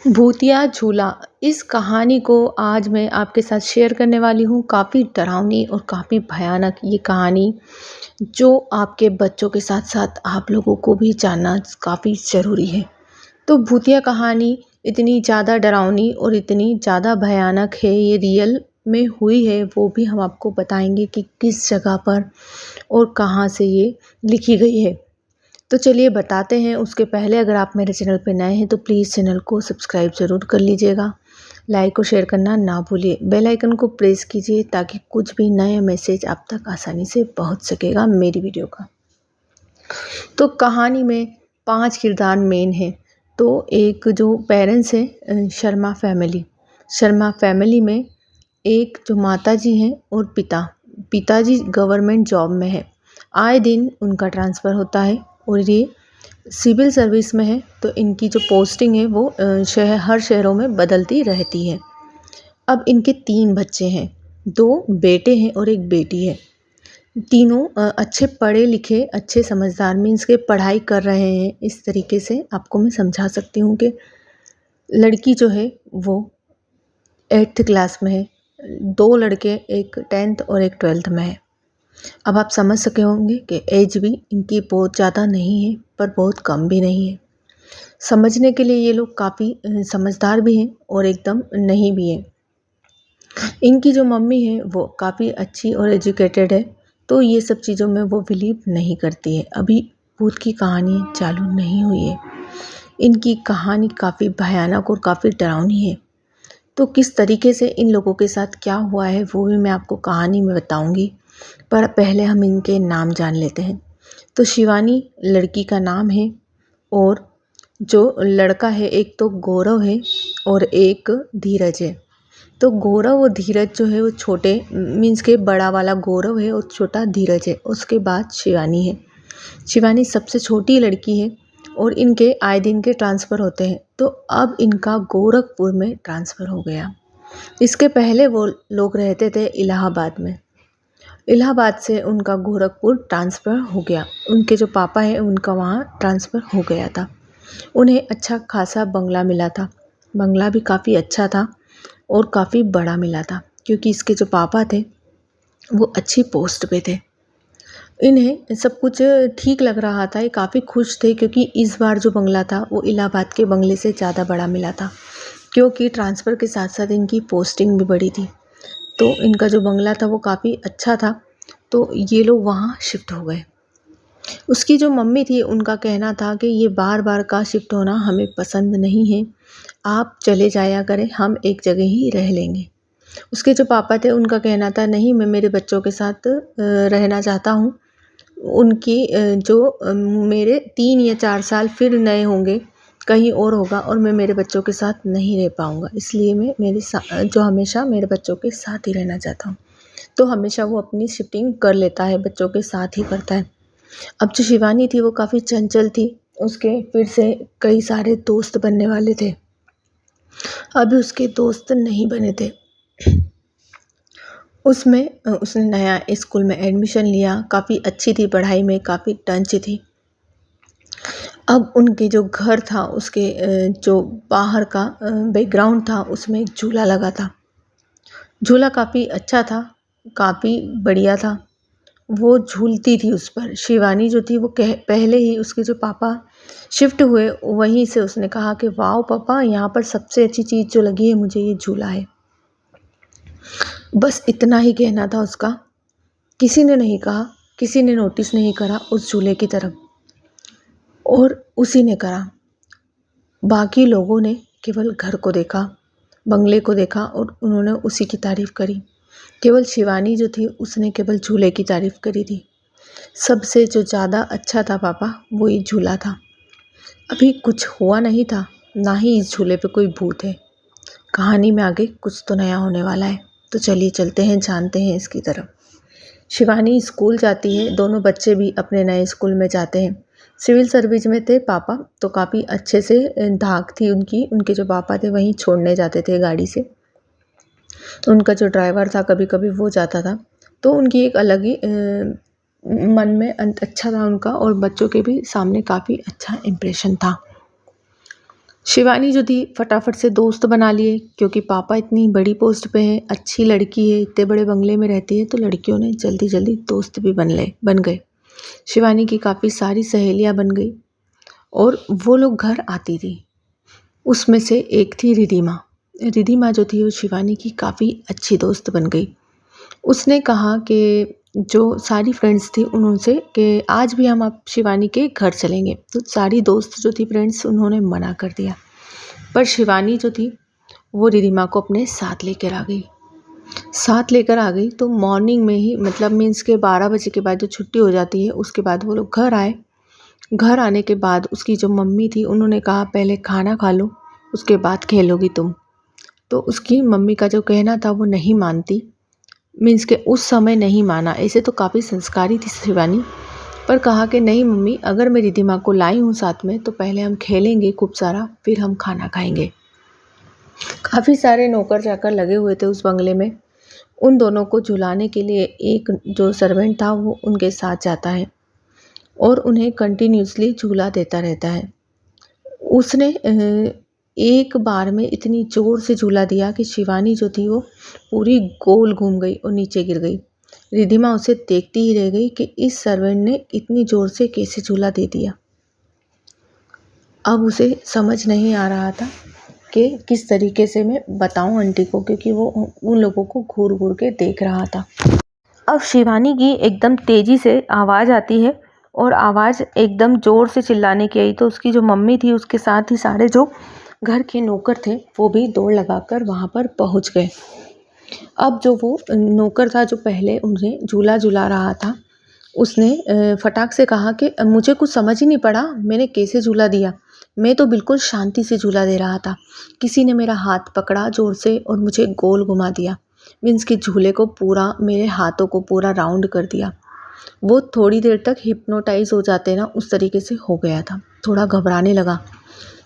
भूतिया झूला। इस कहानी को आज मैं आपके साथ शेयर करने वाली हूँ। काफ़ी डरावनी और काफ़ी भयानक ये कहानी, जो आपके बच्चों के साथ साथ आप लोगों को भी जानना काफ़ी ज़रूरी है। तो भूतिया कहानी इतनी ज़्यादा डरावनी और इतनी ज़्यादा भयानक है, ये रियल में हुई है, वो भी हम आपको बताएंगे कि किस जगह पर और कहाँ से ये लिखी गई है। तो चलिए बताते हैं। उसके पहले अगर आप मेरे चैनल पर नए हैं तो प्लीज़ चैनल को सब्सक्राइब ज़रूर कर लीजिएगा। लाइक और शेयर करना ना भूलिए। बेल आइकन को प्रेस कीजिए ताकि कुछ भी नया मैसेज आप तक आसानी से पहुंच सकेगा मेरी वीडियो का। तो कहानी में 5 किरदार मेन हैं। तो एक जो पेरेंट्स हैं, शर्मा फैमिली में एक जो माताजी हैं और पिताजी गवर्नमेंट जॉब में है। आए दिन उनका ट्रांसफ़र होता है और ये सिविल सर्विस में है, तो इनकी जो पोस्टिंग है वो हर शहरों में बदलती रहती है। अब इनके 3 बच्चे हैं, 2 बेटे हैं और 1 बेटी है। तीनों अच्छे पढ़े लिखे, अच्छे समझदार, मीन्स के पढ़ाई कर रहे हैं। इस तरीके से आपको मैं समझा सकती हूँ कि लड़की जो है वो 8th क्लास में है, 2 लड़के, एक 10th और एक 12th में है। अब आप समझ सके होंगे कि एज भी इनकी बहुत ज़्यादा नहीं है पर बहुत कम भी नहीं है। समझने के लिए ये लोग काफ़ी समझदार भी हैं और एकदम नहीं भी हैं। इनकी जो मम्मी है वो काफ़ी अच्छी और एजुकेटेड है, तो ये सब चीज़ों में वो बिलीव नहीं करती है। अभी भूत की कहानी चालू नहीं हुई है। इनकी कहानी काफ़ी भयानक और काफ़ी डरावनी है। तो किस तरीके से इन लोगों के साथ क्या हुआ है वो भी मैं आपको कहानी में बताऊंगी, पर पहले हम इनके नाम जान लेते हैं। तो शिवानी लड़की का नाम है और जो लड़का है, एक तो गौरव है और एक धीरज है। तो गौरव और धीरज जो है वो छोटे, मीन्स के बड़ा वाला गौरव है और छोटा धीरज है। उसके बाद शिवानी है। शिवानी सबसे छोटी लड़की है और इनके आए दिन के ट्रांसफ़र होते हैं। तो अब इनका गोरखपुर में ट्रांसफ़र हो गया। इसके पहले वो लोग रहते थे इलाहाबाद में। इलाहाबाद से उनका गोरखपुर ट्रांसफ़र हो गया। उनके जो पापा हैं उनका वहाँ ट्रांसफ़र हो गया था। उन्हें अच्छा खासा बंगला मिला था। बंगला भी काफ़ी अच्छा था और काफ़ी बड़ा मिला था, क्योंकि इसके जो पापा थे वो अच्छी पोस्ट पे थे। इन्हें सब कुछ ठीक लग रहा था, ये काफ़ी खुश थे, क्योंकि इस बार जो बंगला था वो इलाहाबाद के बंगले से ज़्यादा बड़ा मिला था, क्योंकि ट्रांसफ़र के साथ साथ इनकी पोस्टिंग भी बढ़ी थी। तो इनका जो बंगला था वो काफ़ी अच्छा था, तो ये लोग वहाँ शिफ्ट हो गए। उसकी जो मम्मी थी उनका कहना था कि ये बार बार का शिफ्ट होना हमें पसंद नहीं है, आप चले जाया करें, हम एक जगह ही रह लेंगे। उसके जो पापा थे उनका कहना था, नहीं, मैं मेरे बच्चों के साथ रहना चाहता हूँ। उनकी मेरे 3 या 4 साल फिर नए होंगे, कहीं और होगा और मैं मेरे बच्चों के साथ नहीं रह पाऊँगा, इसलिए मैं जो हमेशा मेरे बच्चों के साथ ही रहना चाहता हूँ। तो हमेशा वो अपनी शिफ्टिंग कर लेता है, बच्चों के साथ ही करता है। अब जो शिवानी थी वो काफ़ी चंचल थी, उसके फिर से कई सारे दोस्त बनने वाले थे। अभी उसके दोस्त नहीं बने थे। उसने नया स्कूल में एडमिशन लिया, काफ़ी अच्छी थी पढ़ाई में, काफ़ी टंच थी। अब उनके जो घर था उसके जो बाहर का बैकग्राउंड था उसमें एक झूला लगा था। झूला काफ़ी अच्छा था, काफ़ी बढ़िया था। वो झूलती थी उस पर। शिवानी जो थी वो पहले ही उसके जो पापा शिफ्ट हुए वहीं से उसने कहा कि वाह पापा, यहाँ पर सबसे अच्छी चीज़ जो लगी है मुझे ये झूला है। बस इतना ही कहना था उसका। किसी ने नहीं कहा, किसी ने नोटिस नहीं करा उस झूले की तरफ, और उसी ने करा। बाकी लोगों ने केवल घर को देखा, बंगले को देखा और उन्होंने उसी की तारीफ़ करी। केवल शिवानी जो थी उसने केवल झूले की तारीफ़ करी थी। सबसे जो ज़्यादा अच्छा था पापा, वो ये झूला था। अभी कुछ हुआ नहीं था, ना ही इस झूले पे कोई भूत है। कहानी में आगे कुछ तो नया होने वाला है, तो चलिए चलते हैं, जानते हैं इसकी तरफ। शिवानी स्कूल जाती है, दोनों बच्चे भी अपने नए स्कूल में जाते हैं। सिविल सर्विस में थे पापा, तो काफ़ी अच्छे से धाक थी उनकी। उनके जो पापा थे वहीं छोड़ने जाते थे गाड़ी से। उनका जो ड्राइवर था कभी कभी वो जाता था, तो उनकी एक अलग ही मन में अच्छा था उनका, और बच्चों के भी सामने काफ़ी अच्छा इम्प्रेशन था। शिवानी जो थी फटाफट से दोस्त बना लिए, क्योंकि पापा इतनी बड़ी पोस्ट पे है, अच्छी लड़की है, इतने बड़े बंगले में रहती है, तो लड़कियों ने जल्दी जल्दी दोस्त भी बन गए। शिवानी की काफ़ी सारी सहेलियां बन गई और वो लोग घर आती थी। उसमें से एक थी रिधिमा। रिधिमा जो थी वो शिवानी की काफ़ी अच्छी दोस्त बन गई। उसने कहा कि जो सारी फ्रेंड्स थी उनसे कि आज भी हम आप शिवानी के घर चलेंगे, तो सारी दोस्त जो थी फ्रेंड्स उन्होंने मना कर दिया। पर शिवानी जो थी वो रिधिमा को अपने साथ लेकर आ गई। तो मॉर्निंग में ही, मतलब मीन्स के 12 बजे के बाद जो छुट्टी हो जाती है उसके बाद वो लोग घर आए। घर आने के बाद उसकी जो मम्मी थी उन्होंने कहा पहले खाना खा लो, उसके बाद खेलोगी तुम। तो उसकी मम्मी का जो कहना था वो नहीं मानती, मीन्स के उस समय नहीं माना। ऐसे तो काफ़ी संस्कारी थी शिवानी, पर कहा कि नहीं मम्मी, अगर मेरी दिमाग को लाई हूँ साथ में तो पहले हम खेलेंगे खूब सारा, फिर हम खाना खाएंगे। काफ़ी सारे नौकर चाकर लगे हुए थे उस बंगले में। उन दोनों को झुलाने के लिए एक जो सर्वेंट था वो उनके साथ जाता है और उन्हें कंटिन्यूसली झूला देता रहता है। उसने एक बार में इतनी ज़ोर से झूला दिया कि शिवानी जो थी वो पूरी गोल घूम गई और नीचे गिर गई। रिधिमा उसे देखती ही रह गई कि इस सर्वेंट ने इतनी ज़ोर से कैसे झूला दे दिया। अब उसे समझ नहीं आ रहा था कि किस तरीके से मैं बताऊं आंटी को, क्योंकि वो उन लोगों को घूर घूर के देख रहा था। अब शिवानी की एकदम तेज़ी से आवाज़ आती है और आवाज़ एकदम ज़ोर से चिल्लाने की आई, तो उसकी जो मम्मी थी उसके साथ ही सारे जो घर के नौकर थे वो भी दौड़ लगाकर वहाँ पर पहुँच गए। अब जो वो नौकर था जो पहले उन्हें झूला झुला रहा था, उसने फटाक से कहा कि मुझे कुछ समझ ही नहीं पड़ा, मैंने कैसे झूला दिया, मैं तो बिल्कुल शांति से झूला दे रहा था, किसी ने मेरा हाथ पकड़ा ज़ोर से और मुझे गोल घुमा दिया, मीन्स कि झूले को पूरा, मेरे हाथों को पूरा राउंड कर दिया। वो थोड़ी देर तक हिप्नोटाइज हो जाते ना, उस तरीके से हो गया था। थोड़ा घबराने लगा।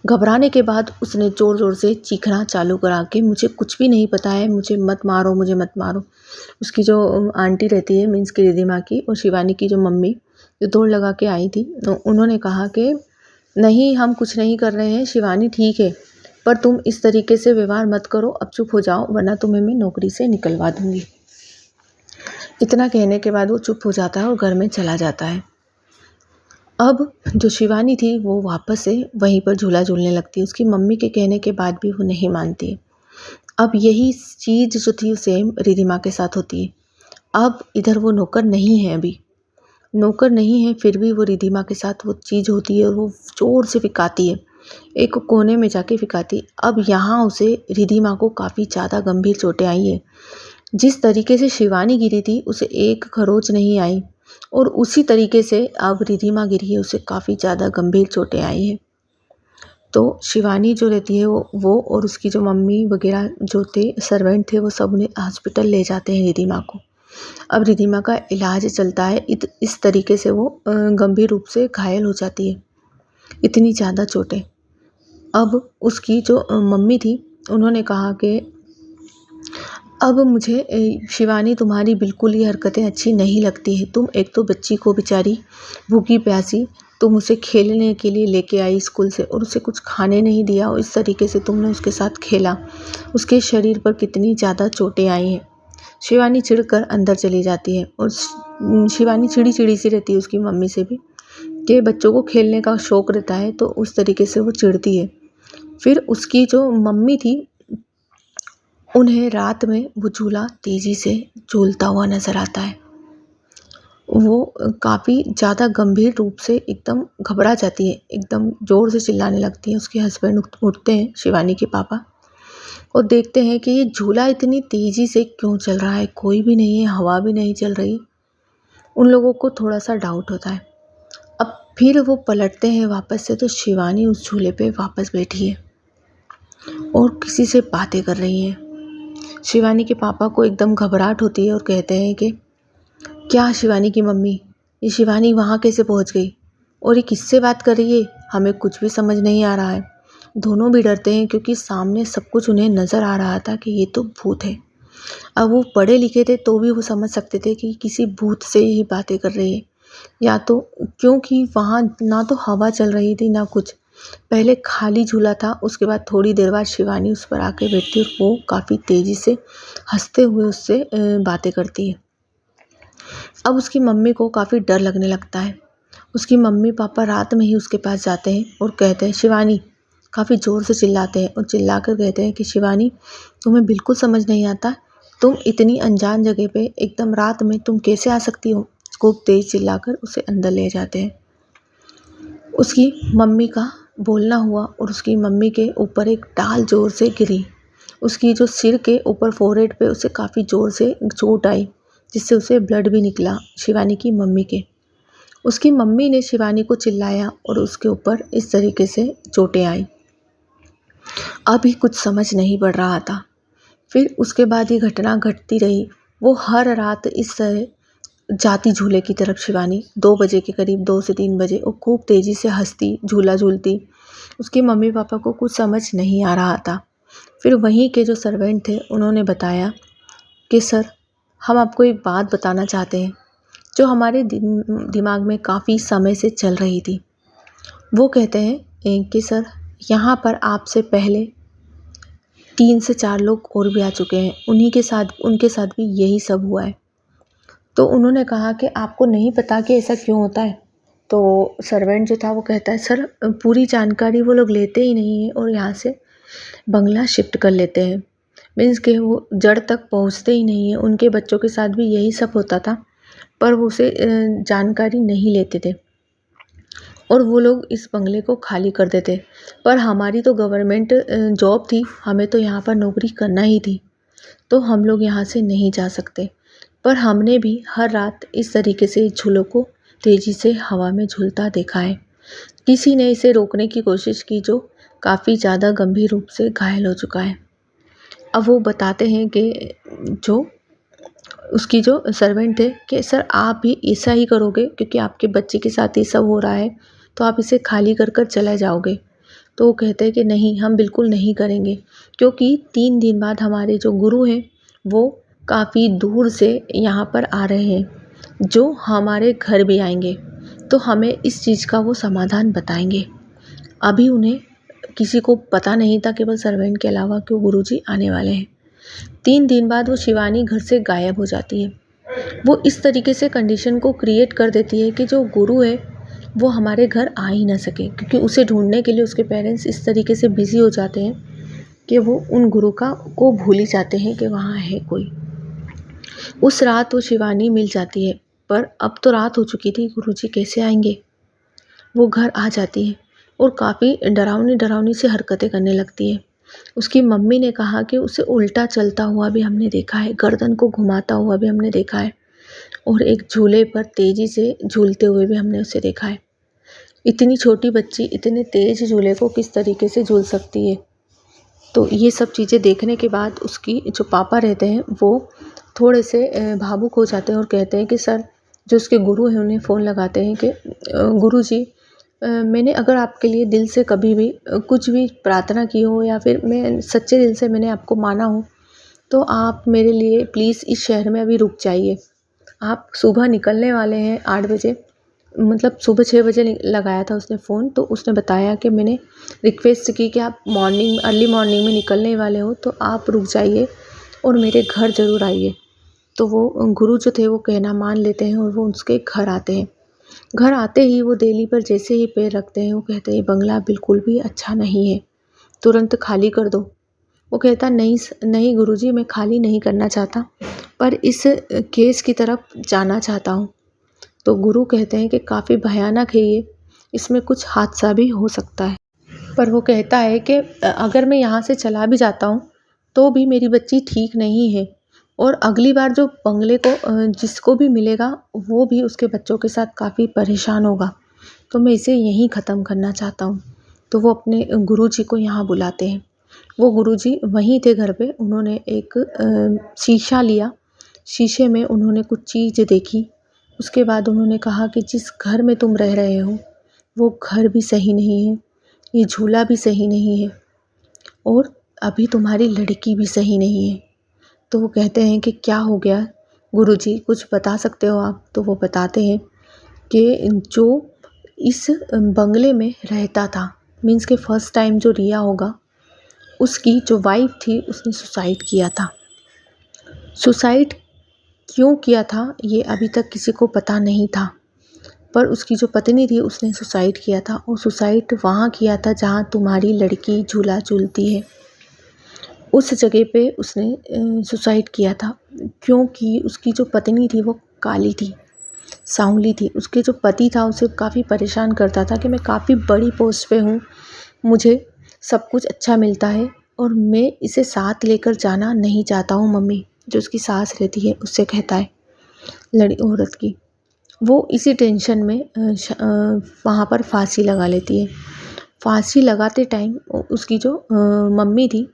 घबराने के बाद उसने ज़ोर ज़ोर से चीखना चालू करा कि मुझे कुछ भी नहीं पता है, मुझे मत मारो, मुझे मत मारो। उसकी जो आंटी रहती है, मीन्स की रिधिमा की और शिवानी की जो मम्मी जो दौड़ लगा के आई थी, तो उन्होंने कहा कि नहीं, हम कुछ नहीं कर रहे हैं, शिवानी ठीक है, पर तुम इस तरीके से व्यवहार मत करो, अब चुप हो जाओ वरना तुम्हें मैं नौकरी से निकलवा दूंगी। इतना कहने के बाद वो चुप हो जाता है और घर में चला जाता है। अब जो शिवानी थी वो वापस से वहीं पर झूला झूलने लगती है। उसकी मम्मी के कहने के बाद भी वो नहीं मानती। अब यही चीज़ जो थी सेम रिधिमा के साथ होती है। अब इधर वो नौकर नहीं है, अभी नौकर नहीं है, फिर भी वो रिधिमा के साथ वो चीज़ होती है और वो ज़ोर से फिकाती है, एक कोने में जाके फिकाती। अब यहाँ उसे, रिधिमा को काफ़ी ज़्यादा गंभीर चोटें आई है। जिस तरीके से शिवानी गिरी थी उसे एक खरोच नहीं आई, और उसी तरीके से अब रिधिमा गिरी है, उसे काफ़ी ज़्यादा गंभीर चोटें आई हैं। तो शिवानी जो रहती है वो और उसकी जो मम्मी वगैरह जो थे, सर्वेंट थे, वो सब उन्हें हॉस्पिटल ले जाते हैं रिधिमा को। अब रिधिमा का इलाज चलता है। इस तरीके से वो गंभीर रूप से घायल हो जाती है, इतनी ज़्यादा चोटें। अब उसकी जो मम्मी थी उन्होंने कहा कि अब मुझे शिवानी, तुम्हारी बिल्कुल ही हरकतें अच्छी नहीं लगती है। तुम एक तो बच्ची को बेचारी भूखी प्यासी, तुम उसे खेलने के लिए लेके आई स्कूल से और उसे कुछ खाने नहीं दिया, और इस तरीके से तुमने उसके साथ खेला, उसके शरीर पर कितनी ज़्यादा चोटें आई हैं। शिवानी चिढ़कर अंदर चली जाती है और शिवानी चिड़ी चिड़ी सी रहती है उसकी मम्मी से भी, कि बच्चों को खेलने का शौक़ रहता है तो उस तरीके से वो चिढ़ती है। फिर उसकी जो मम्मी थी, उन्हें रात में वो झूला तेज़ी से झूलता हुआ नज़र आता है। वो काफ़ी ज़्यादा गंभीर रूप से एकदम घबरा जाती है, एकदम ज़ोर से चिल्लाने लगती है। उसके हस्बैंड उठते हैं, शिवानी के पापा, और देखते हैं कि ये झूला इतनी तेज़ी से क्यों चल रहा है, कोई भी नहीं है, हवा भी नहीं चल रही। उन लोगों को थोड़ा सा डाउट होता है। अब फिर वो पलटते हैं वापस से, तो शिवानी उस झूले पे वापस बैठी है और किसी से बातें कर रही है। शिवानी के पापा को एकदम घबराहट होती है और कहते हैं कि क्या शिवानी की मम्मी, ये शिवानी वहाँ कैसे पहुँच गई और ये किससे बात कर रही है, हमें कुछ भी समझ नहीं आ रहा है। दोनों भी डरते हैं क्योंकि सामने सब कुछ उन्हें नज़र आ रहा था कि ये तो भूत है। अब वो पढ़े लिखे थे तो भी वो समझ सकते थे कि किसी भूत से ही बातें कर रही है, या तो क्योंकि वहाँ ना तो हवा चल रही थी ना कुछ, पहले खाली झूला था, उसके बाद थोड़ी देर बाद शिवानी उस पर आके बैठती है और वो काफ़ी तेज़ी से हंसते हुए उससे बातें करती है। अब उसकी मम्मी को काफ़ी डर लगने लगता है। उसकी मम्मी पापा रात में ही उसके पास जाते हैं और कहते हैं, शिवानी, काफ़ी ज़ोर से चिल्लाते हैं और चिल्लाकर कहते हैं कि शिवानी, तुम्हें बिल्कुल समझ नहीं आता, तुम इतनी अनजान जगह पे एकदम रात में तुम कैसे आ सकती हो। खूब तेज़ चिल्लाकर उसे अंदर ले जाते हैं। उसकी मम्मी का बोलना हुआ और उसकी मम्मी के ऊपर एक डाल ज़ोर से गिरी। उसकी जो सिर के ऊपर फोरहेड पे उसे काफ़ी ज़ोर से चोट आई, जिससे उसे ब्लड भी निकला शिवानी की मम्मी के। उसकी मम्मी ने शिवानी को चिल्लाया और उसके ऊपर इस तरीके से चोटें आई। अभी कुछ समझ नहीं पड़ रहा था। फिर उसके बाद ये घटना घटती रही। वो हर रात इस तरह जाती झूले की तरफ शिवानी 2 बजे के करीब, 2 से 3 बजे, और खूब तेज़ी से हंसती, झूला झूलती। उसके मम्मी पापा को कुछ समझ नहीं आ रहा था। फिर वहीं के जो सर्वेंट थे उन्होंने बताया कि सर, हम आपको एक बात बताना चाहते हैं जो हमारे दिमाग में काफ़ी समय से चल रही थी। वो कहते हैं कि सर, यहाँ पर आपसे पहले 3 से 4 लोग और भी आ चुके हैं, उनके साथ भी यही सब हुआ है। तो उन्होंने कहा कि आपको नहीं पता कि ऐसा क्यों होता है। तो सर्वेंट जो था वो कहता है, सर, पूरी जानकारी वो लोग लेते ही नहीं है और यहाँ से बंगला शिफ्ट कर लेते हैं। मीन्स कि वो जड़ तक पहुँचते ही नहीं है। उनके बच्चों के साथ भी यही सब होता था, पर वो उसे जानकारी नहीं लेते थे और वो लोग इस बंगले को खाली कर देते। पर हमारी तो गवर्नमेंट जॉब थी, हमें तो यहाँ पर नौकरी करना ही थी, तो हम लोग यहाँ से नहीं जा सकते। पर हमने भी हर रात इस तरीके से इस झूलों को तेज़ी से हवा में झूलता देखा है। किसी ने इसे रोकने की कोशिश की जो काफ़ी ज़्यादा गंभीर रूप से घायल हो चुका है। अब वो बताते हैं कि जो उसकी जो सर्वेंट थे कि सर, आप भी ऐसा ही करोगे क्योंकि आपके बच्चे के साथ ये सब हो रहा है, तो आप इसे खाली कर कर चले जाओगे। तो वो कहते हैं कि नहीं, हम बिल्कुल नहीं करेंगे, क्योंकि 3 दिन बाद हमारे जो गुरु हैं वो काफ़ी दूर से यहाँ पर आ रहे हैं, जो हमारे घर भी आएंगे, तो हमें इस चीज़ का वो समाधान बताएंगे। अभी उन्हें किसी को पता नहीं था, केवल सर्वेंट के अलावा, कि वो गुरुजी आने वाले हैं। 3 दिन बाद वो शिवानी घर से गायब हो जाती है। वो इस तरीके से कंडीशन को क्रिएट कर देती है कि जो गुरु है वो हमारे घर आ ही ना सके, क्योंकि उसे ढूंढने के लिए उसके पेरेंट्स इस तरीके से बिजी हो जाते हैं कि वो उन गुरु को भूल ही जाते हैं कि वहाँ है कोई। उस रात वो शिवानी मिल जाती है, पर अब तो रात हो चुकी थी, गुरुजी कैसे आएंगे। वो घर आ जाती है और काफ़ी डरावनी डरावनी सी हरकतें करने लगती है। उसकी मम्मी ने कहा कि उसे उल्टा चलता हुआ भी हमने देखा है, गर्दन को घुमाता हुआ भी हमने देखा है और एक झूले पर तेज़ी से झूलते हुए भी हमने उसे देखा है। इतनी छोटी बच्ची इतने तेज़ झूले को किस तरीके से झूल सकती है। तो ये सब चीज़ें देखने के बाद उसकी जो पापा रहते हैं वो थोड़े से भावुक हो जाते हैं और कहते हैं कि सर, जो उसके गुरु हैं उन्हें फ़ोन लगाते हैं कि गुरुजी, मैंने अगर आपके लिए दिल से कभी भी कुछ भी प्रार्थना की हो या फिर मैं सच्चे दिल से मैंने आपको माना हो, तो आप मेरे लिए प्लीज़ इस शहर में अभी रुक जाइए। आप सुबह निकलने वाले हैं 8 बजे, मतलब सुबह 6 बजे लगाया था उसने फ़ोन। तो उसने बताया कि मैंने रिक्वेस्ट की कि आप अर्ली मॉर्निंग में निकलने वाले हो, तो आप रुक जाइए और मेरे घर ज़रूर आइए। तो वो गुरु जो थे वो कहना मान लेते हैं और वो उसके घर आते हैं। घर आते ही वो देली पर जैसे ही पैर रखते हैं वो कहते हैं, बंगला बिल्कुल भी अच्छा नहीं है, तुरंत खाली कर दो। वो कहता, नहीं नहीं गुरुजी, मैं खाली नहीं करना चाहता, पर इस केस की तरफ जाना चाहता हूँ। तो गुरु कहते हैं कि काफ़ी भयानक है ये, इसमें कुछ हादसा भी हो सकता है। पर वो कहता है कि अगर मैं यहाँ से चला भी जाता हूँ तो भी मेरी बच्ची ठीक नहीं है और अगली बार जो बंगले को जिसको भी मिलेगा वो भी उसके बच्चों के साथ काफ़ी परेशान होगा, तो मैं इसे यहीं ख़त्म करना चाहता हूँ। तो वो अपने गुरुजी को यहाँ बुलाते हैं। वो गुरुजी वहीं थे घर पे। उन्होंने एक शीशा लिया, शीशे में उन्होंने कुछ चीज़ देखी। उसके बाद उन्होंने कहा कि जिस घर में तुम रह रहे हो वो घर भी सही नहीं है, ये झूला भी सही नहीं है और अभी तुम्हारी लड़की भी सही नहीं है। तो वो कहते हैं कि क्या हो गया गुरुजी, कुछ बता सकते हो आप? तो वो बताते हैं कि जो इस बंगले में रहता था मीन्स के फर्स्ट टाइम जो रिया होगा, उसकी जो वाइफ थी उसने सुसाइड किया था। सुसाइड क्यों किया था ये अभी तक किसी को पता नहीं था, पर उसकी जो पत्नी थी उसने सुसाइड किया था, और सुसाइड वहाँ किया था जहाँ तुम्हारी लड़की झूला झूलती है, उस जगह पे उसने सुसाइड किया था। क्योंकि उसकी जो पत्नी थी वो काली थी, सांवली थी। उसके जो पति था उसे काफ़ी परेशान करता था कि मैं काफ़ी बड़ी पोस्ट पे हूँ, मुझे सब कुछ अच्छा मिलता है और मैं इसे साथ लेकर जाना नहीं चाहता हूँ मम्मी, जो उसकी सास रहती है उससे कहता है औरत की। वो इसी टेंशन में वहाँ पर फांसी लगा लेती है। फांसी लगाते टाइम उसकी जो मम्मी थी,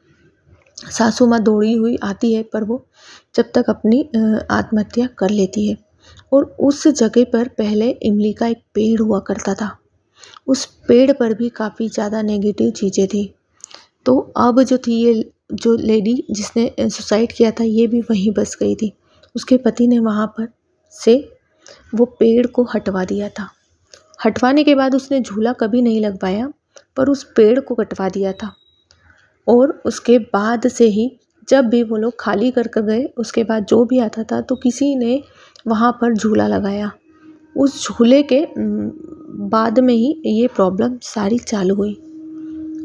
सासू माँ दौड़ी हुई आती है, पर वो जब तक अपनी आत्महत्या कर लेती है। और उस जगह पर पहले इमली का एक पेड़ हुआ करता था, उस पेड़ पर भी काफ़ी ज़्यादा नेगेटिव चीज़ें थी। तो अब जो थी ये जो लेडी जिसने सुसाइड किया था, ये भी वहीं बस गई थी। उसके पति ने वहाँ पर से वो पेड़ को हटवा दिया था। हटवाने के बाद उसने झूला कभी नहीं लगवाया, पर उस पेड़ को कटवा दिया था। और उसके बाद से ही जब भी वो लोग खाली कर कर गए, उसके बाद जो भी आता था तो किसी ने वहाँ पर झूला लगाया। उस झूले के बाद में ही ये प्रॉब्लम सारी चालू हुई,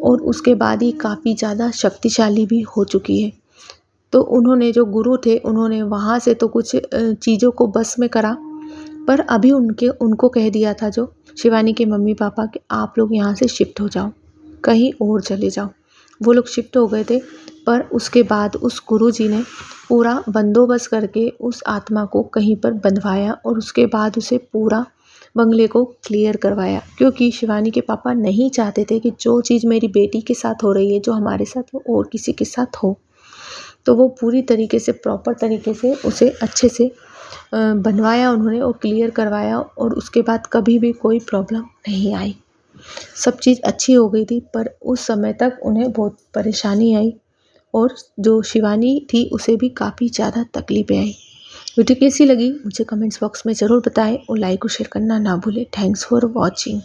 और उसके बाद ही काफ़ी ज़्यादा शक्तिशाली भी हो चुकी है। तो उन्होंने जो गुरु थे उन्होंने वहाँ से तो कुछ चीज़ों को बस में करा, पर अभी उनको कह दिया था जो शिवानी के मम्मी पापा कि आप लोग यहाँ से शिफ्ट हो जाओ, कहीं और चले जाओ। वो लोग शिफ्ट हो गए थे, पर उसके बाद उस गुरुजी ने पूरा बंदोबस्त करके उस आत्मा को कहीं पर बंधवाया, और उसके बाद उसे पूरा बंगले को क्लियर करवाया। क्योंकि शिवानी के पापा नहीं चाहते थे कि जो चीज़ मेरी बेटी के साथ हो रही है, जो हमारे साथ हो, और किसी के साथ हो। तो वो पूरी तरीके से प्रॉपर तरीके से उसे अच्छे से बनवाया उन्होंने और क्लियर करवाया, और उसके बाद कभी भी कोई प्रॉब्लम नहीं आई। सब चीज़ अच्छी हो गई थी, पर उस समय तक उन्हें बहुत परेशानी आई, और जो शिवानी थी उसे भी काफ़ी ज़्यादा तकलीफ़ें आई। वीडियो कैसी लगी मुझे कमेंट्स बॉक्स में ज़रूर बताएं, और लाइक और शेयर करना ना भूलें। Thanks for watching.